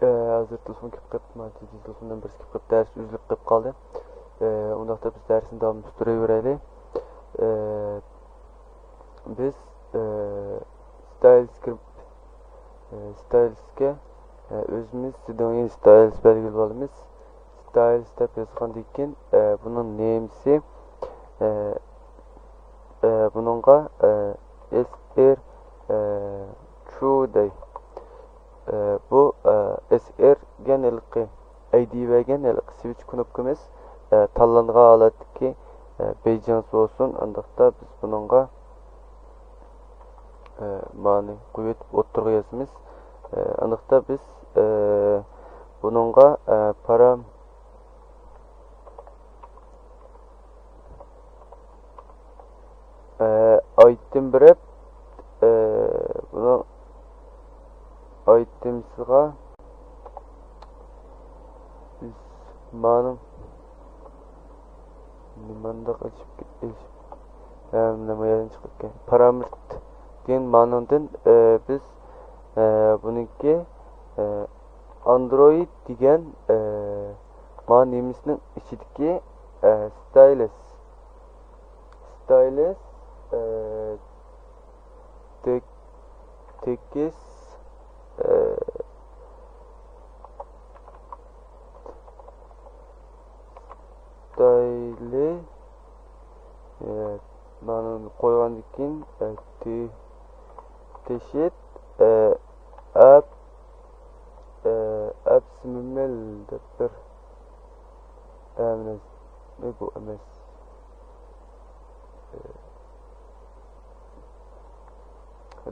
Hozir telefon kelib qolibdi, mana telefondan birisi kelib qolib, dars uzilib qolib qoldi. Undaqda biz darsni davom ettiraveraylik. Biz stylesga o'zimiz Sidoniya styles belgilab olamiz. Styles deb yozgandan keyin buning namesi buningga SR Chuday bu SR genellikle ID ve genellikle switch knopkamız tanlangan holatdagi bejans olsun. Andaqda biz buningga ma'ni qo'yib o'tirib yozamiz. Andaqda biz buningga param item berib bunu itemsga biz ma'lum nimanda açıp gitmiş nemadan chiqib ketgan parameter degan ma'nodan biz buniki Android degan ma'nosinin ichidagi stylus tekis style ma'noni qo'ygandan keyin teşhit absmimel deb bir ne bu emas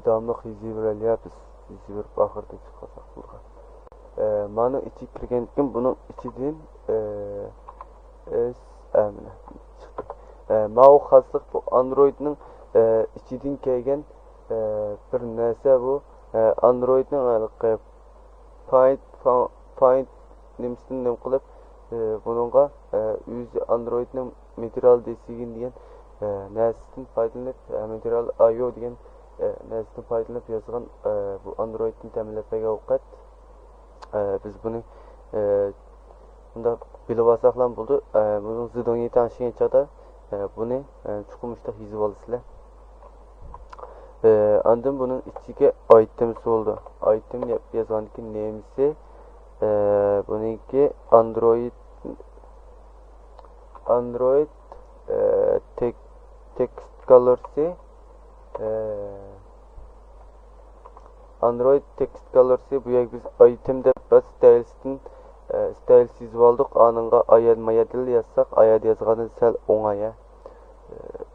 davomli yeyverib oxirida chiqasak bo'lgan. Mana ichi kirgan ekan, buning ichidan mau xoslik bu Androidning ichidan kelgan bir narsa bu Androidning Paint nimasidan nim qilib buningga o'zi Androidning material design degan narsadan foydalanib material IO degan narsadan foydalanib yozgan bu Androidni ta'minlagan ovqat. Biz buni bunda bilib olsak ham bo'ldi. Buning zidoniga tanishgan chog'da buni chuqurmishda yozib olasizlar. Andan bunun ichiga items oldu. Item yazgandan keyin namesi buniki Android text color'si Android text color'si bu yer biz item deb bas styles yazib oldik. Anınga ayad yazsak, ayad yazgandan sal oңaya.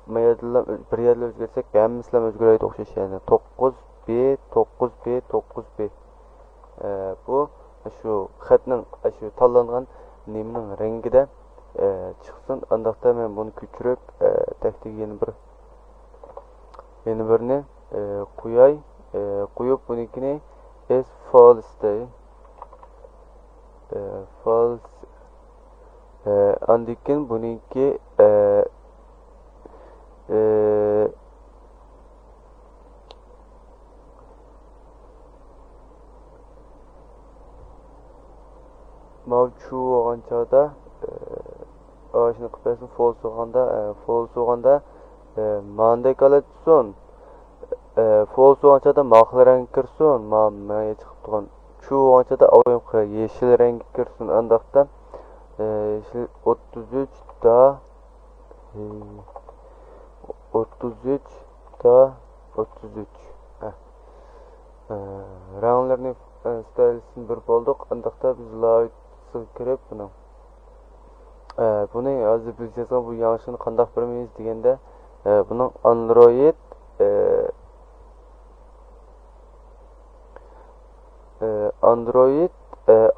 Mayadlar bir yerler özgersek hammasi ham o'zgaraydi o'xshash, ya'ni 9B bu shu xatning shu tanlangan nemining rangida chiqsin. Andaqda men buni ko'chirib taktiga yana birini qo'yib bunikini as false dey. False andikin buniki mavcu olgan chog'da shuni qilib false olganda manday qalatsin. False olgan chog'da maqli rang kirsin, mana chiqib turgan chu olgan chog'da yeshil rang kirsin. Andaqda 33 ranglarni stylesini bir bo'ldik. Andaqda biz light'siga kirib buni hozir biz yozgan bu yanlishini qanday bilmaymiz deganda buning Android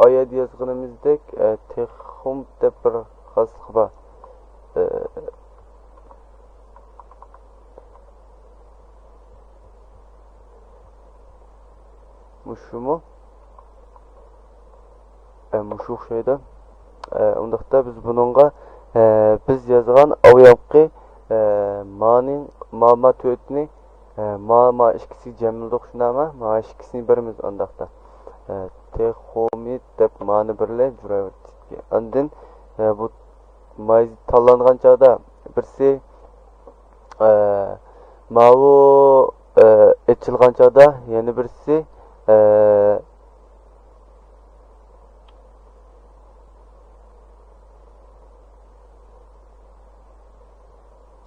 ayad yozganimizdek texum deb bir xoslik bor. Muşumu muşuq şeyde undaqda biz bununla biz yazgan oyoqqa ma'ma to'tni ma'ma ikkisi jamildiq shunama ma ikkisini birimiz undaqda texomit deb ma'ni birle juraverdi. Andin bu mayz tanlangan çağda birisi mavu etçilgan çağda yani birisi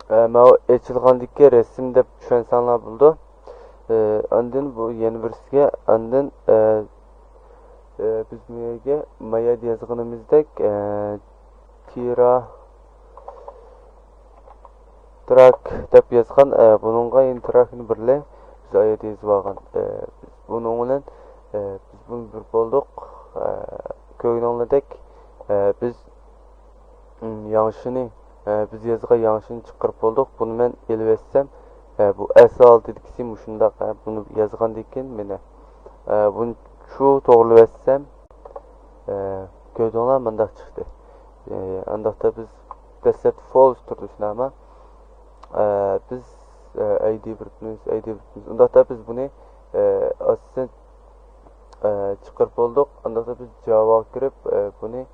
mavu etçilgandaki resim deb tushunsanlar buldu. Andin bu yeni birisiga andin biz bu yerga maya yozganimizdek trak deb yozgan bununga endi trakni birle biz ayet yozib olgan. Biz buning bilan biz buni bir bo'ldik. Ko'ngildek biz yanlışını biz yozgan yanlışını chiqarib bo'ldik. Buni men elib etsem bu S6'dikisi muşundaq bunu yazgandan keyin meni bunu şu to'g'rilab etsem ko'rdinglar mundaq chiqdi. Andaqda biz dastlab false turdi ama biz ID birimiz undaqda biz bunu aslında chiqarib bo'ldik. Andaqda biz Java kirib bunu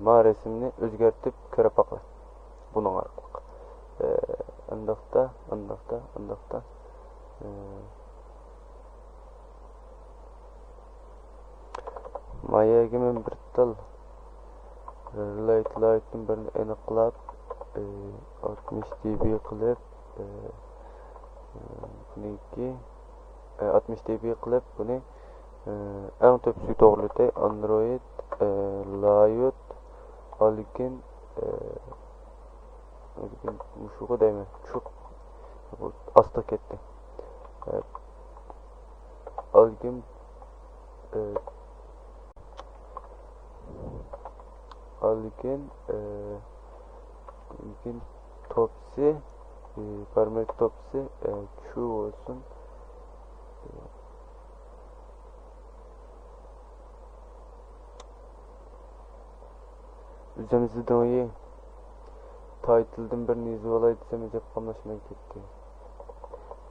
ma resimni o'zgartib kirib baqlar. Buning orqali andaqda mayaga men bir tal light'ni birini aniqlab 60 dB qilib buniki 60 dB qilib buni eng to'psi to'g'riladi Android Liot Alkin mushuğu deme çok asta ketdi. Algim topsi parametre topsi şu olsun. Üzerimizi dolayı title'dan bir nizi olay desem acaba kamlaşmaya gitti.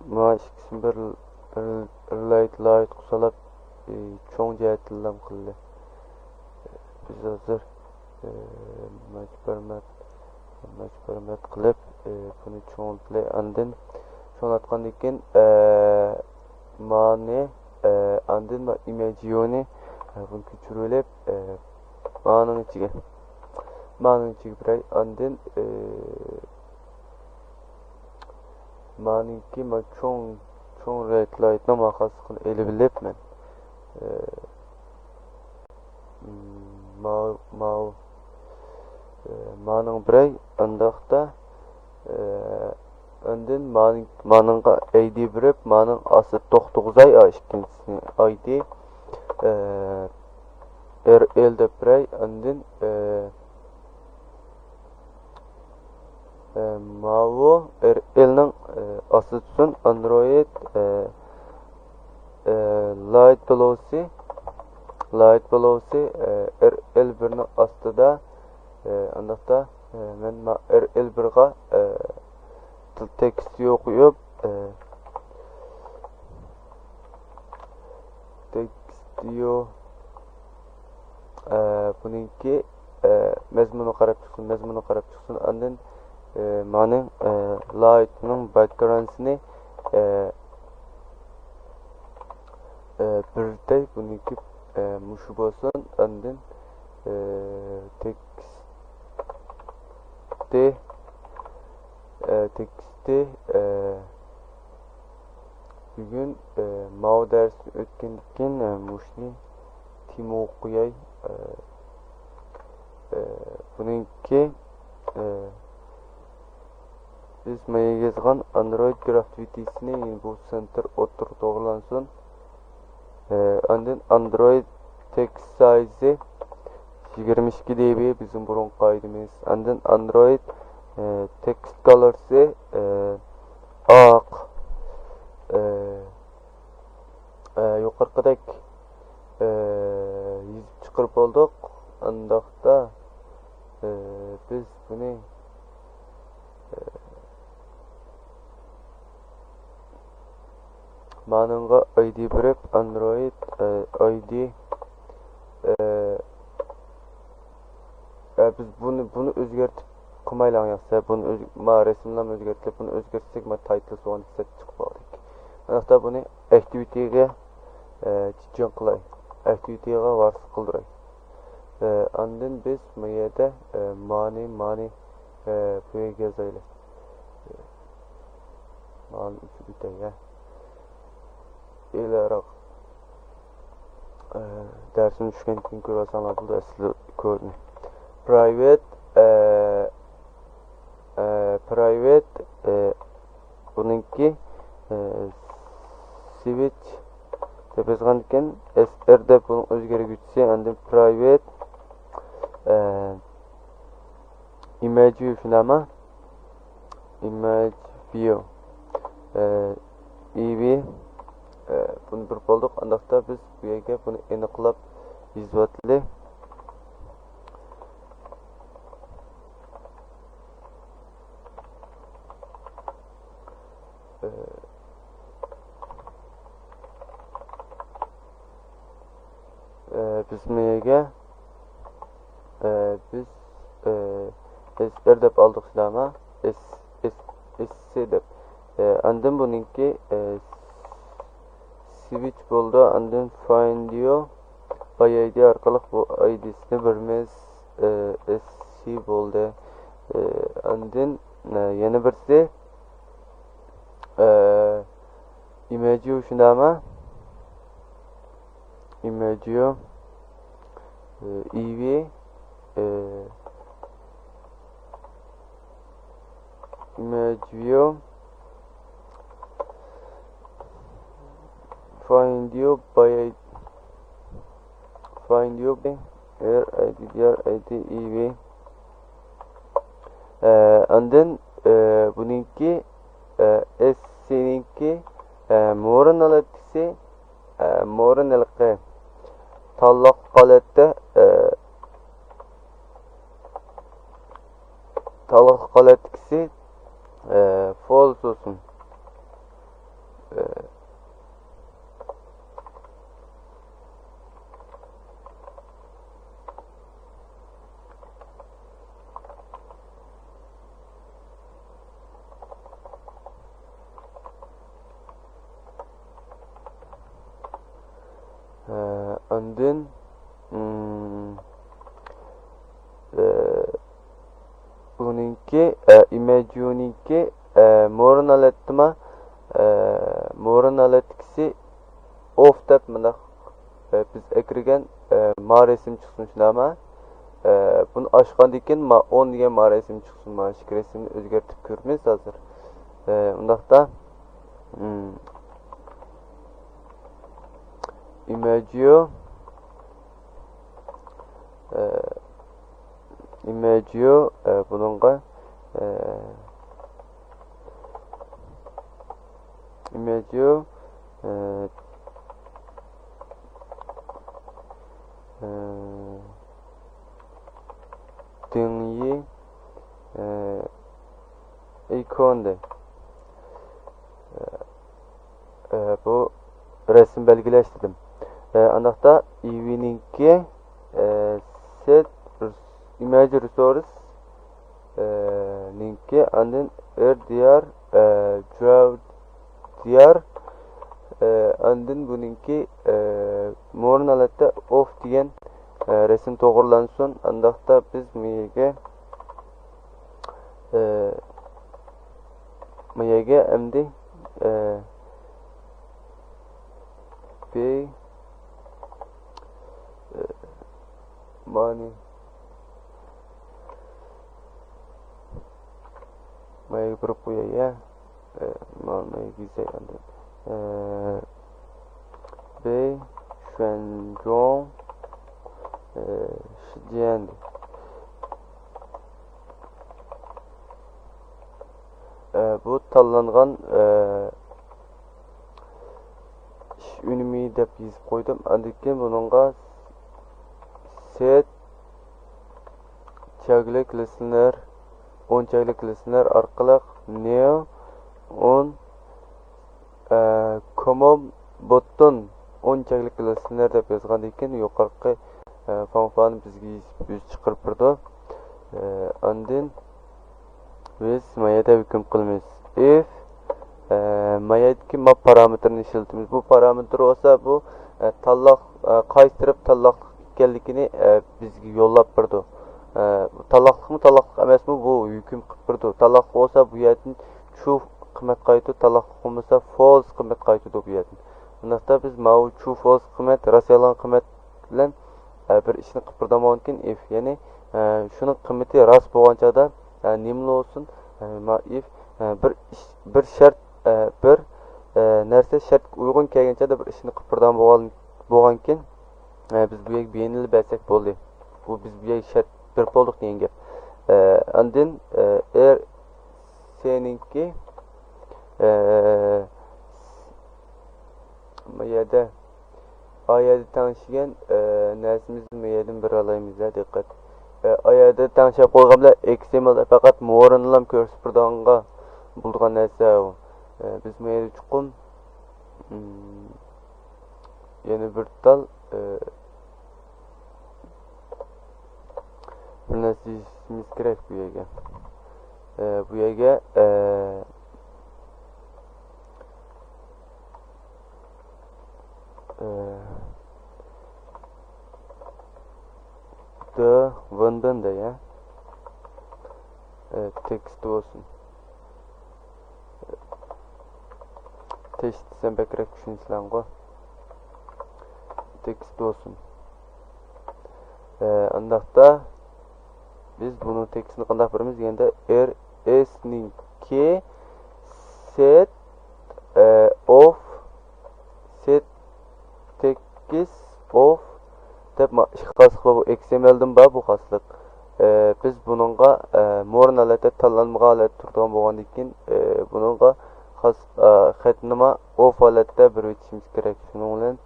Maaş ikisini bir light kusalap çoğun cihetlilam kıldı. Biz hazır mecburimet kılıp bunu çoğunlukla andın çoğunlatkan dikin mani andın ve imajiyoni bunu küçürülüp manın içine biray andın maninki ma çoğun red light'na makasıkın eli bilip men manın biray andaqda andın manınga ID birip manın ası 99 ay ikincisini ID elde biray andın mavu elning asıtsın Android light velocity RL1'ning astida andaqda men RL1'ga tekst yo'quyib buningki mazmuni qarab chiqsin andin maning lightning background'ini birday buniki mushu bo'lsin andin teksti bugun mav dersi o'tgandan keyin mushni tim o'qiyay buningki biz maya yozgan Android graffitisini bu center o'tir to'g'rilansin andin Android text size 22 dB bizim burun qaydimiz andin Android text color'si oq yuqorqidek yozib chiqarib oldik andaqda biz buni Manınğa ID berip Android ID biz bunu özgertip qılmaylan yaxşı. Bunu ma resimden özgertip bunu özgertsek ma title soğan set çıkıp aldık. Hatta bunu activity'ge çiçen qılay. Activity'ge varsı qıldıray. Andın biz bu yerdə mani bu yerə yazaylı. Mani üçü bitəyə. İləraq dersin düşkən kimi görəsən bu da əsli kodu. Private bununki switch deb yazgan ekan. SR deb bunun özgəri gütsə, endi private image view şunama image view EV bunu bir bulduk. Andaqda biz bu yerga bunu aniqlab yozatlı. Biz bu yerga biz SR deb aldık silama S deb andın bununki switch buldu, andın find diyor by ID arkalık bu ID'sini vermez SC buldu andın yeni birisi image şunama image EV image view find you by find you by ID EV and then bununki S'ninki morun alatisi morun alqı tallaq qalatda tallaq qalatkisi false olsun. And then bununki image uniki morun alatma morun alatkisi off deb mındaq biz ekirgen ma resim çıksın şunama bunu açqandan keyin ma 10 degan ma resim çıksın ma şu resimni özgertip görmez hazır undaqda image bununla image dinyi ikonda bu resim belgileştirdim. Andaqda EV'ninki set image resource ninki andın diğer draw diğer andın bununki morun alatda off degan resim to'g'irlansin. Andaqda biz miyega endi mani may grupo ya may gizay andın B Şuanzhong Şijian bu tanlangan ünümü dep yazıp koydum. Andikten bununla set çaglik listener 10 çaglik listener arkalık neo on common button unchalik bilasizlar deb yozgan ekan yuqorqi funksiyani bizga biz chiqarib turdi. Ondan biz mayada hukm qilamiz. If mayadagi map parametrini ishlatamiz. Bu parametr olsa bu talloq qaytirib talloq ekanligini bizga yo'llab turdi. Talloqmi talloq emasmi bu hukm qilib turdi. Talloq olsa bu yerdan true qiymat qaytdi, talloq bo'lmasa false qiymat qaytdi bu yerdan. Bundaqda biz mau true false qiymat rasiolan qiymat bilan bir ishni qilib turadigan ekan if, ya'ni şunun qiymati rost bo'lganchada nima olsun if bir shart bir narsa shart uygun kelganchada bir ishni qilib turadigan bo'lgan ekan biz bu yerga beynilib bersak bo'ldi. Bu biz bu yerga shart bir bo'ldik degan gap. Ondan seninki mayada ayada tanışgan narsimizni mayadan bir alaymiz, diqqat. Ayada tanışab qo'yganlar XML faqat mo'rinlam ko'rsatib turganga bo'lgan narsa u. Biz mayada chuqum yana bir tal bir narsa ishimiz kerak bu yerga. Bu yerga the bundan da ya text olsun. Text sen bekrak düşünsün go. Text olsun. Andaqda biz bunun tekstini qanday birimiz deganda rs ning k set of set text of deb xaslık bu XML'dan bor bu xaslık. Biz bununla mo'rin holatda tanlanmagan holatda turadigan bo'lgandan keyin bununla xas xatnoma of holatda bir o'tishimiz kerak. Shuning bilan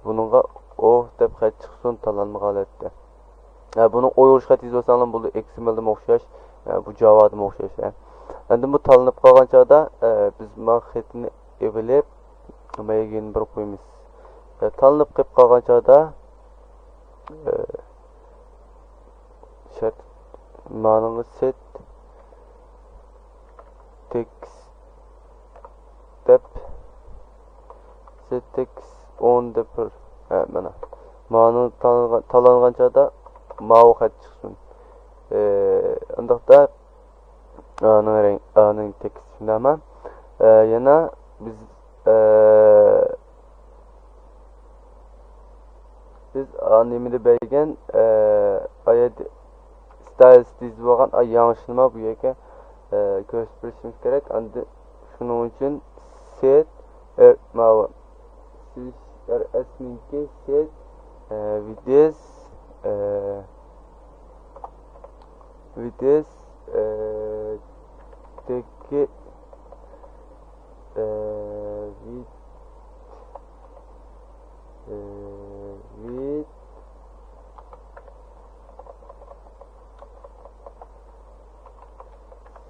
bununla of deb xat chiqsin tanlanmagan holatda. Bunun o'yirish xat yozsangiz bo'ldi, XML'dan o'xshash, bu Java'dan o'xshash. Endi bu tanlanib qolgan chog'da biz bu xatni evilib nimaga bir qo'yamiz. Tanlanib qolib qolgan chog'da shart ma'noga set text deb set text on deb mana ma'no tanlangan chog'da mavi xat chiqsin. Undaqda aning tekstini ham yana biz animede bergen ayet styles dizib olgan yanlışlama bu yerga ko'rsatishimiz kerak. Endi shuning uchun set mavi rsninki set vides teki with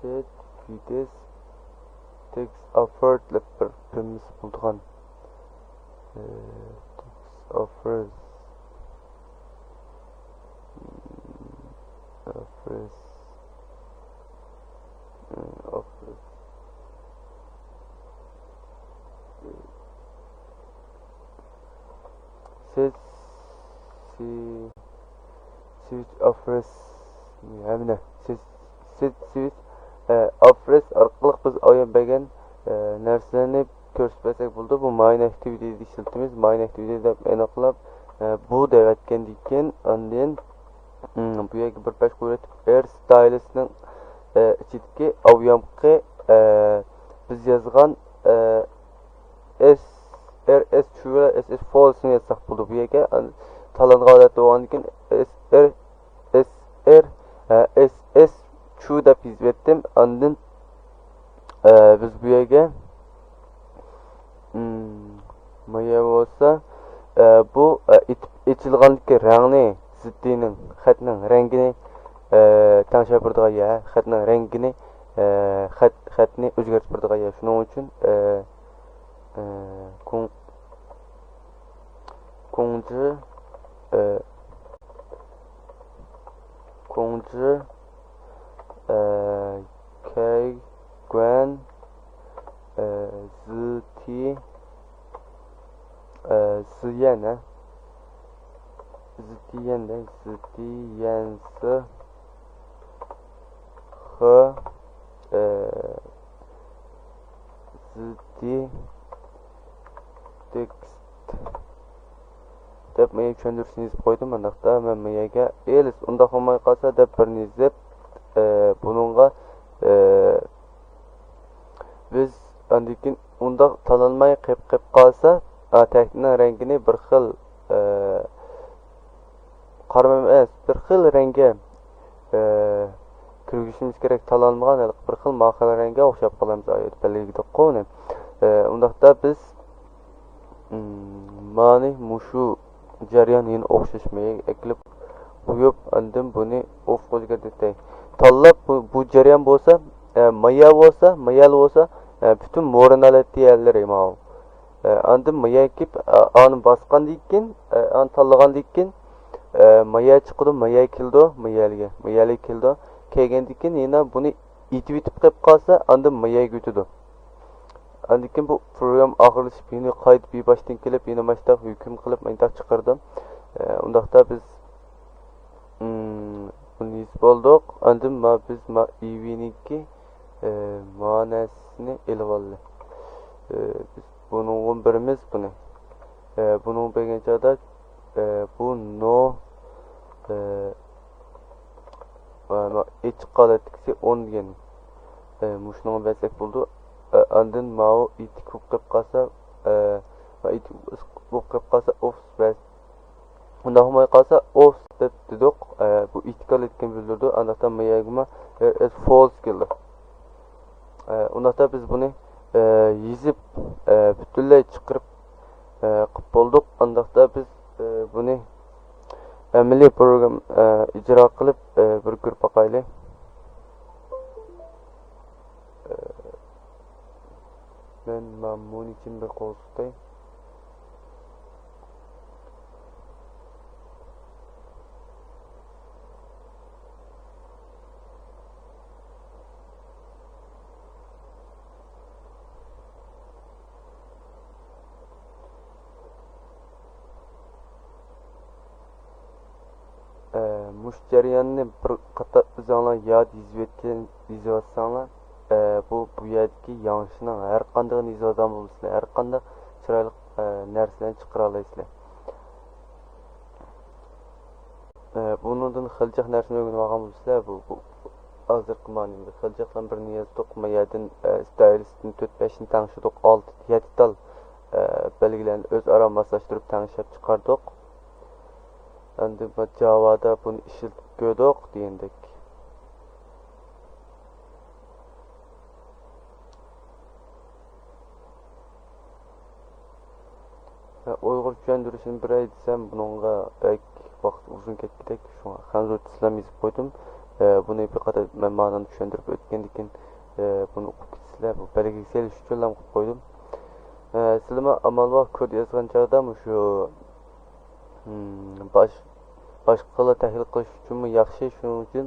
set vides text offered deb bir premis bo'lgan text offers set switch offers hamda set switch offers orqali biz oyanmagan narsalarni ko'rsatsak bo'ldi. Bu main activity ishlatamiz. Main activity deb aniqlab bu devatgandan keyin ondan bu yerga bir pash qo'yib stylesning ichidagi avyamqi biz yozgan rs true ss false ni yazsak bo'ldi. Bu yerga tanlangan holatda bo'lgandan keyin ss true deb yozib etdim. Ondan biz bu yerga maya bo'lsa bu ichilganlikka rangni ziddining xatning rangini tanishib turadigan ya xatning rangini xatni o'zgartirib turadigan ya. Shuning uchun 공, 공주, 에, 공주, Kay, Gwen, Ziti, Ziyan, Zitiyan de, Zitiyansı, Hı, Ziti, Text, deb menga tushuntirishni qo'ydim. Undaqda men menga elis unda qolmay qolsa deb bir nizib bununla biz andikin unda tanılmay qilib qolsa takning rangini bir xil qarama emas, bir xil rangga kirgizishimiz kerak. Tanlanmagan bir xil ma'qul rangga o'xshab qolamiz ayot belgida qo'yib. Undaqda biz mani mushu jarayon yine o'xshashmay eklib qo'yib andan buni off qo'ygan tanlab bu jarayon bo'lsa maya bo'lsa mayal bo'lsa bütün moranaleti yerleri ma'lum. Andan maya kip anı basqandan keyin an tanlagandan keyin maya chiqdi, maya keldi, mayali keldi. Kelgandan keyin yana buni itib qilib qolsa andan maya götüdü. Andan bu program oxirlashib yine qaytib bir başdan kelib yine başta hüküm qilib mendaq chiqardim. Undaqda biz buni isib oldik. Andan biz eviniki manasini elib oldik. Biz bunun birimiz bunu. Bunun beginçada bu no iç qalatkisi 10 degan. Muşnun bəsək buldu. Andın mao itik qılıb qalsa itik qılıb qalsa of bəs. Unda olmay qalsa of deb dedik. Bu itikal etken bildirdi. Andaqdan mayagıma false keldi. Undaqda biz bunu yizib bütünlüğü çıkarıp qılıb bolduq. Andaqda biz bunu əməli program icra qılıb bir görüb baxaylı. Ben bunun için bir qol tutayım. Muş jarayonni bir qator o'zinglar yod yozsanlar bu yerdagi yanlishning har qanday yozgan bo'lsizlar, har qanday chiroyli narsalarni chiqara olasizlar. Bundan xiljiq narsani o'rganib olgan bo'lsizlar, bu hozirgi ma'noda xiljiqdan birini yozdik, mayadin stylistni 4-5 ni tanishdik, 6-7 tal belgilarni o'zaro moslashtirib tanishib chiqardik. Endi Java'da bunu işiltib ko'rdik degandik. Uyg'ur tushuntirishini bir ay desam, bunga vaqt uzun ketgidek. Shunga Hanzur Islam yozib qo'ydim. Buni bir qator men ma'noni tushuntirib o'tgandan keyin buni o'qib ketsizlar. Bu belgiga selish uchun ham qo'yib qo'ydim. Sizlar amalga kod yozgan chog'da shu başqalar tahlil qilish uchunmi yaxshi, shuning uchun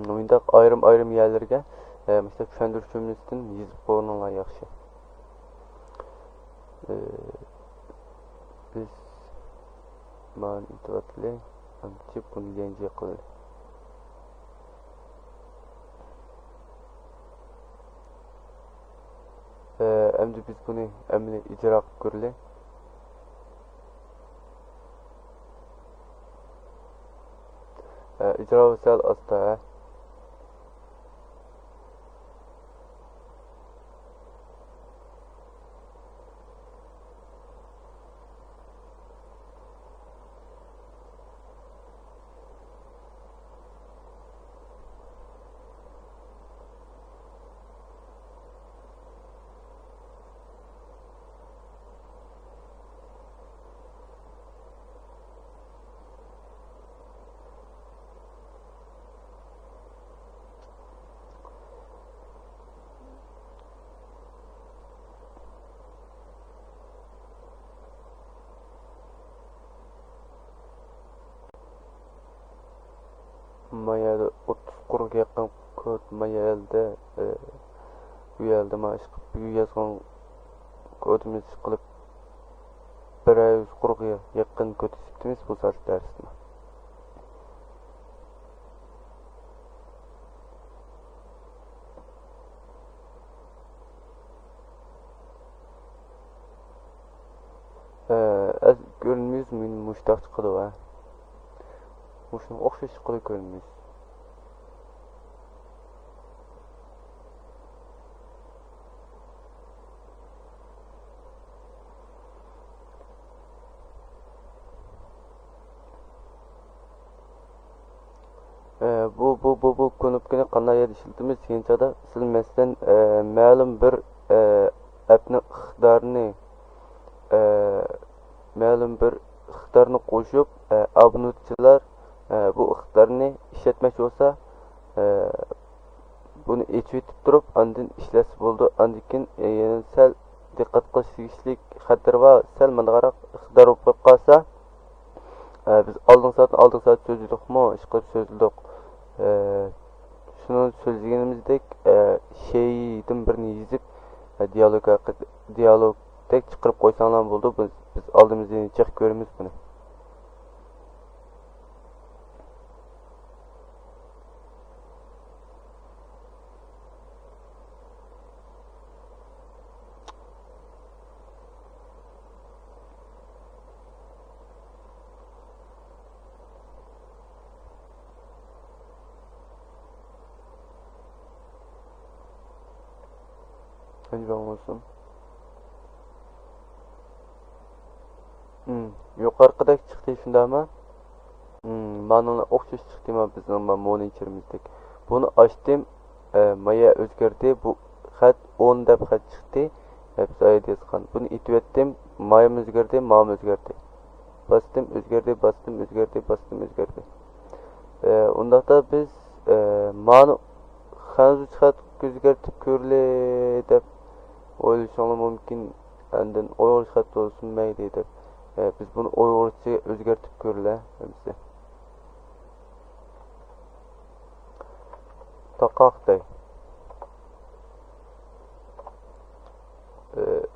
bundaq ayrim yerlarga mesela tushundirish jumlasidan yozib qo'yganlar yaxshi. Biz ma'lumotli ancha buni yangi qildi. Endi biz buni amaliy ijro qilib ko'raylik. icra sal asta. mayada 30-40 yaqin kod mayalda bu yerda mana shu bu yozgan kodimiz qilib 140 yaqin kod isitimiz bu saat darsda. Az görünmüyoruz men muştaq chiqadi va. Muşun o'xshash chiqadi görünmüyoruz. Bu knopkani qanday ishlatamiz keyinchada siz masalan ma'lum bir appni iqtidorini ma'lum bir iqtidorni qo'shib obunachilar bu iqtidorni ishlatmoqchi bo'lsa buni echib turib andin ishlasa bo'ldi. Andikin yana sal diqqat qilish tegishli xatar va sal mandaroq iqtidor bo'lib qolsa biz oldin soat so'zladikmi ish qilib so'zladik. Shuni so'zlaganimizdek şeyden birini yezib dialogdek chiqarib qo'ysanglar bo'ldi. Biz oldimizdan chiqib ko'ramiz buni. Önce ben olsun. Yuqorqidek chiqdi shundaymi? Mana o'xshash chiqdimi bizning monitorimizdek. Buni ochdim, maya o'zgardi. Bu xat 10 deb xat chiqdi. Biz aytayotgan. Buni itib mayam o'zgardi, ma'm o'zgardi. Bastım o'zgardi, bastım o'zgardi, bastım o'zgardi. Undaqda biz ma'ni hangi xat o'zgartib ko'rli deb o'ylashingiz mumkin. Andin o'yg'ir xat bo'lsin mayli deb. Biz bunu o'yg'ircha o'zgartib ko'rla hamsi. Taqaqday.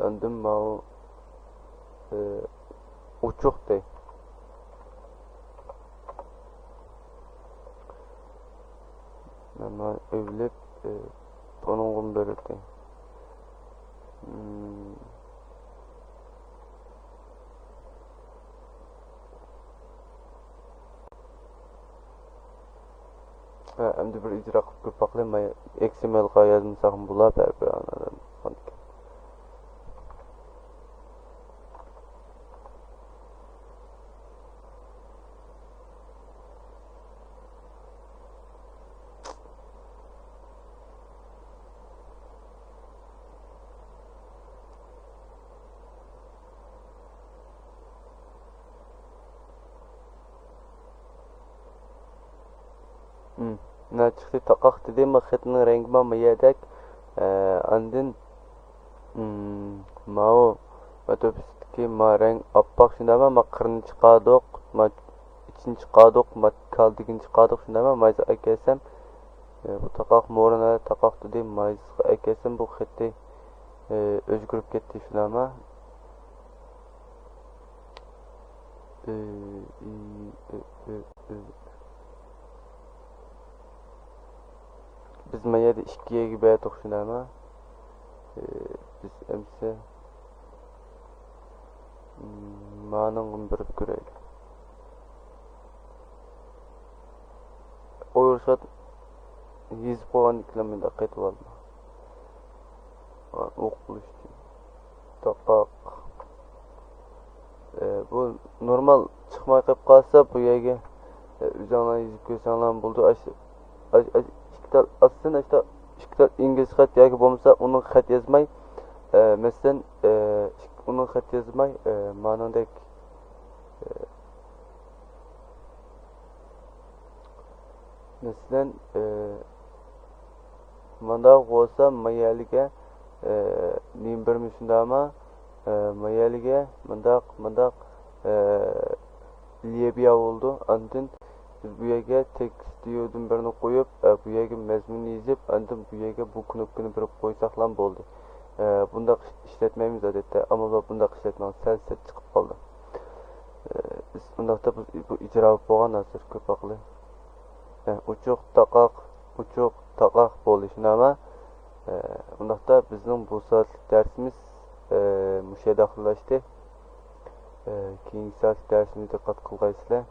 Andin mau uçuqday. Mana övlep bunun berdi. Endi bir icra qilib ko'p baqlamay XML ga yozmasam bo'lar bir anadan. Na çıktı takak dedim mi xetinin rengi ma mayadek andin mao otobüsteki ma renk appak şundama ma kırını çıkardık ma için çıkardık ma kaldıgın çıkardık şundama mayza ekesem bu takak moruna takak dedim mayza ekesem bu xeti özgürüp gitti şundama biz mayada 2'ye gibi to'xshinama biz emse ma'nini birib ko'raylik. O'yirshot yezib qo'ygan ikkilamida qaytib olma. O'qilish taqaq. Bu normal chiqmay qolib qolsa bu yerga o'zinglar yezib ko'rsanglar bo'ldi. Aslında işte İngiliz xat yoki bo'lmasa uning xat yozmay masalan uning xat yozmay ma'nodek masalan manda bo'lsa mayaliga nim bermi shundami mayaliga mandaq Libya oldu andin biz bu yerga tekst diyordun birini qo'yib, bu yerga mazmunni yozib, andan bu yerga bu knopkani berib qo'ysak ham bo'ldi. Bunda ishlatmaymiz odatda, ammo bunda ishlatmaymiz, sal chiqib qoldi. Biz bundaqda bu ijro bo'lgan hozir ko'p aqli. Uchuq taqaq bo'lishi nima? Bundaqda bizning bu soatlik darsimiz musha daxillashdi. Keyingi soatlik darsimizga diqqat qilgaysizlar.